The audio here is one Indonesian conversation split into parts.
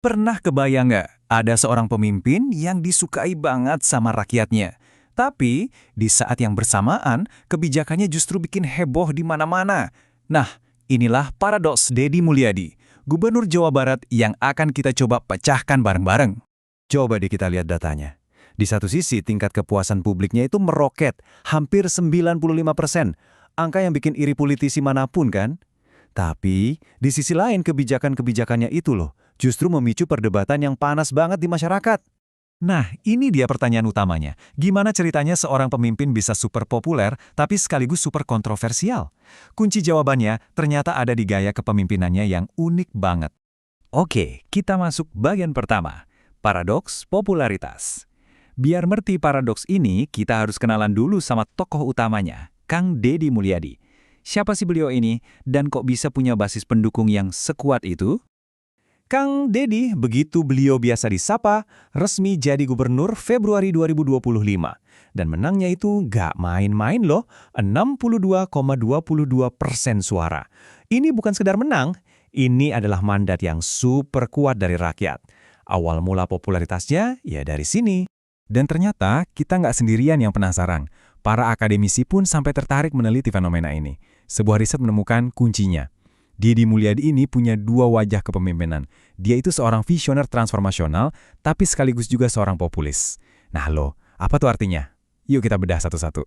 Pernah kebayang nggak ada seorang pemimpin yang disukai banget sama rakyatnya, tapi di saat yang bersamaan kebijakannya justru bikin heboh di mana-mana. Nah, inilah paradoks Deddy Mulyadi, Gubernur Jawa Barat yang akan kita coba pecahkan bareng-bareng. Coba deh kita lihat datanya. Di satu sisi, tingkat kepuasan publiknya itu meroket, hampir 95%. Angka yang bikin iri politisi manapun kan? Tapi, di sisi lain kebijakan-kebijakannya itu loh, justru memicu perdebatan yang panas banget di masyarakat. Nah, ini dia pertanyaan utamanya. Gimana ceritanya seorang pemimpin bisa super populer, tapi sekaligus super kontroversial? Kunci jawabannya ternyata ada di gaya kepemimpinannya yang unik banget. Oke, kita masuk bagian pertama. Paradoks popularitas. Biar ngerti paradoks ini, kita harus kenalan dulu sama tokoh utamanya, Kang Deddy Mulyadi. Siapa sih beliau ini, dan kok bisa punya basis pendukung yang sekuat itu? Kang Deddy, begitu beliau biasa disapa, resmi jadi gubernur Februari 2025. Dan menangnya itu nggak main-main loh, 62,22% suara. Ini bukan sekedar menang, ini adalah mandat yang super kuat dari rakyat. Awal mula popularitasnya ya dari sini. Dan ternyata kita nggak sendirian yang penasaran. Para akademisi pun sampai tertarik meneliti fenomena ini. Sebuah riset menemukan kuncinya. Deddy Mulyadi ini punya dua wajah kepemimpinan. Dia itu seorang visioner transformasional, tapi sekaligus juga seorang populis. Nah loh, apa tuh artinya? Yuk kita bedah satu-satu.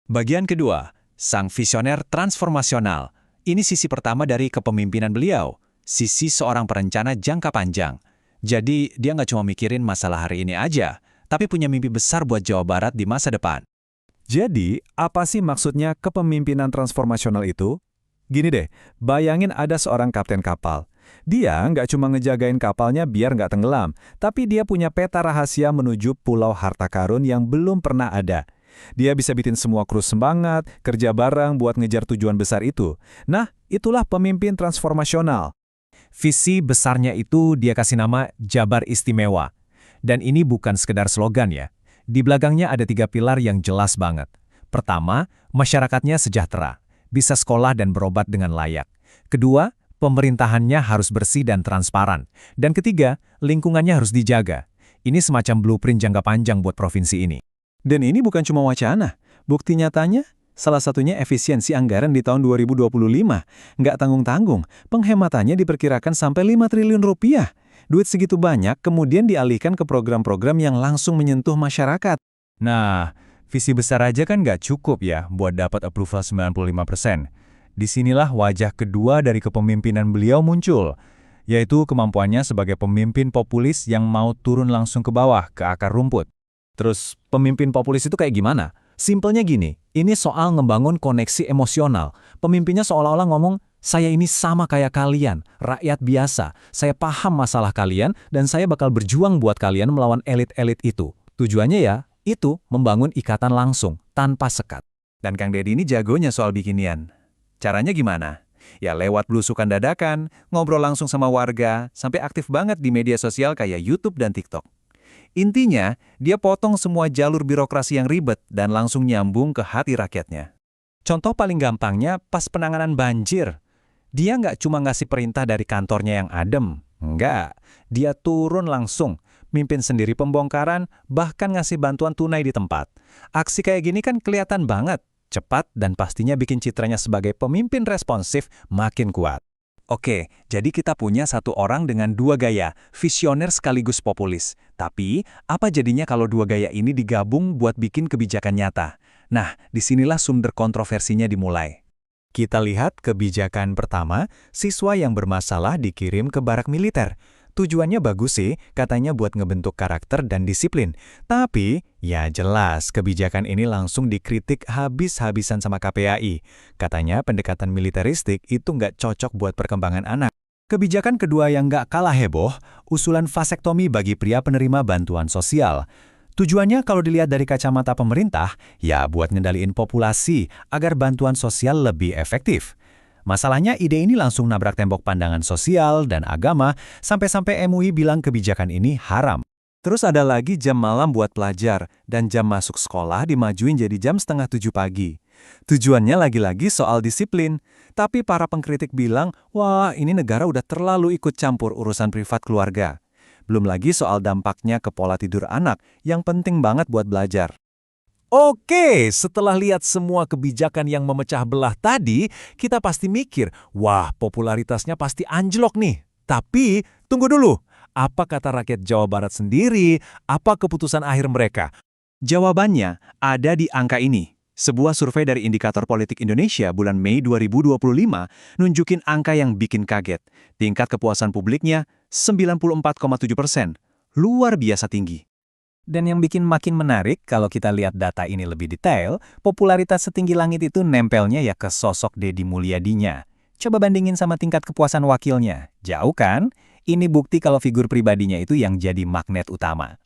Bagian kedua, sang visioner transformasional. Ini sisi pertama dari kepemimpinan beliau. Sisi seorang perencana jangka panjang. Jadi dia nggak cuma mikirin masalah hari ini aja, tapi punya mimpi besar buat Jawa Barat di masa depan. Jadi, apa sih maksudnya kepemimpinan transformasional itu? Gini deh, bayangin ada seorang kapten kapal. Dia nggak cuma ngejagain kapalnya biar nggak tenggelam, tapi dia punya peta rahasia menuju pulau harta karun yang belum pernah ada. Dia bisa bikin semua kru semangat, kerja bareng buat ngejar tujuan besar itu. Nah, itulah pemimpin transformasional. Visi besarnya itu dia kasih nama Jabar Istimewa. Dan ini bukan sekedar slogan ya. Di belakangnya ada 3 pilar yang jelas banget. Pertama, masyarakatnya sejahtera, bisa sekolah dan berobat dengan layak. Kedua, pemerintahannya harus bersih dan transparan. Dan ketiga, lingkungannya harus dijaga. Ini semacam blueprint jangka panjang buat provinsi ini. Dan ini bukan cuma wacana. Bukti nyatanya, salah satunya efisiensi anggaran di tahun 2025. Nggak tanggung-tanggung, penghematannya diperkirakan sampai 5 triliun rupiah. Duit segitu banyak kemudian dialihkan ke program-program yang langsung menyentuh masyarakat. Nah, visi besar aja kan nggak cukup ya buat dapat approval 95%. Disinilah wajah kedua dari kepemimpinan beliau muncul, yaitu kemampuannya sebagai pemimpin populis yang mau turun langsung ke bawah, ke akar rumput. Terus, pemimpin populis itu kayak gimana? Simpelnya gini, ini soal ngebangun koneksi emosional. Pemimpinnya seolah-olah ngomong, saya ini sama kayak kalian, rakyat biasa. Saya paham masalah kalian, dan saya bakal berjuang buat kalian melawan elit-elit itu. Tujuannya ya, itu membangun ikatan langsung, tanpa sekat. Dan Kang Deddy ini jagonya soal bikinian. Caranya gimana? Ya lewat belusukan dadakan, ngobrol langsung sama warga, sampai aktif banget di media sosial kayak YouTube dan TikTok. Intinya, dia potong semua jalur birokrasi yang ribet dan langsung nyambung ke hati rakyatnya. Contoh paling gampangnya pas penanganan banjir. Dia nggak cuma ngasih perintah dari kantornya yang adem. Enggak, dia turun langsung, mimpin sendiri pembongkaran, bahkan ngasih bantuan tunai di tempat. Aksi kayak gini kan kelihatan banget, cepat dan pastinya bikin citranya sebagai pemimpin responsif makin kuat. Oke, jadi kita punya satu orang dengan dua gaya, visioner sekaligus populis. Tapi, apa jadinya kalau dua gaya ini digabung buat bikin kebijakan nyata? Nah, disinilah sumber kontroversinya dimulai. Kita lihat kebijakan pertama, siswa yang bermasalah dikirim ke barak militer. Tujuannya bagus sih, katanya buat ngebentuk karakter dan disiplin. Tapi, ya jelas kebijakan ini langsung dikritik habis-habisan sama KPAI. Katanya pendekatan militeristik itu nggak cocok buat perkembangan anak. Kebijakan kedua yang nggak kalah heboh, usulan vasektomi bagi pria penerima bantuan sosial. Tujuannya kalau dilihat dari kacamata pemerintah, ya buat ngendaliin populasi agar bantuan sosial lebih efektif. Masalahnya ide ini langsung nabrak tembok pandangan sosial dan agama, sampai-sampai MUI bilang kebijakan ini haram. Terus ada lagi jam malam buat pelajar, dan jam masuk sekolah dimajuin jadi jam 6:30 pagi. Tujuannya lagi-lagi soal disiplin, tapi para pengkritik bilang, wah ini negara udah terlalu ikut campur urusan privat keluarga. Belum lagi soal dampaknya ke pola tidur anak yang penting banget buat belajar. Oke, setelah lihat semua kebijakan yang memecah belah tadi, kita pasti mikir, wah popularitasnya pasti anjlok nih. Tapi, tunggu dulu. Apa kata rakyat Jawa Barat sendiri? Apa keputusan akhir mereka? Jawabannya ada di angka ini. Sebuah survei dari Indikator Politik Indonesia bulan Mei 2025 nunjukin angka yang bikin kaget. Tingkat kepuasan publiknya 94,7%. Luar biasa tinggi. Dan yang bikin makin menarik, kalau kita lihat data ini lebih detail, popularitas setinggi langit itu nempelnya ya ke sosok Deddy Mulyadinya. Coba bandingin sama tingkat kepuasan wakilnya. Jauh kan? Ini bukti kalau figur pribadinya itu yang jadi magnet utama.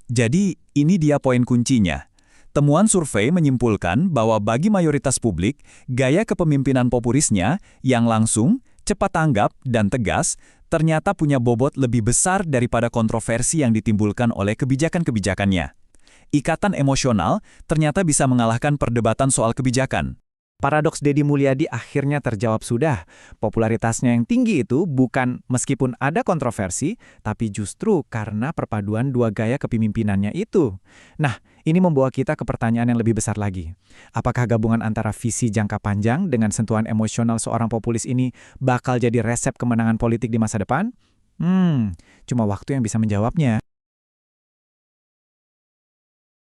Jadi, ini dia poin kuncinya. Temuan survei menyimpulkan bahwa bagi mayoritas publik, gaya kepemimpinan populisnya yang langsung, cepat tanggap, dan tegas ternyata punya bobot lebih besar daripada kontroversi yang ditimbulkan oleh kebijakan-kebijakannya. Ikatan emosional ternyata bisa mengalahkan perdebatan soal kebijakan. Paradoks Deddy Mulyadi akhirnya terjawab sudah. Popularitasnya yang tinggi itu bukan meskipun ada kontroversi, tapi justru karena perpaduan dua gaya kepemimpinannya itu. Nah, ini membawa kita ke pertanyaan yang lebih besar lagi. Apakah gabungan antara visi jangka panjang dengan sentuhan emosional seorang populis ini bakal jadi resep kemenangan politik di masa depan? Cuma waktu yang bisa menjawabnya.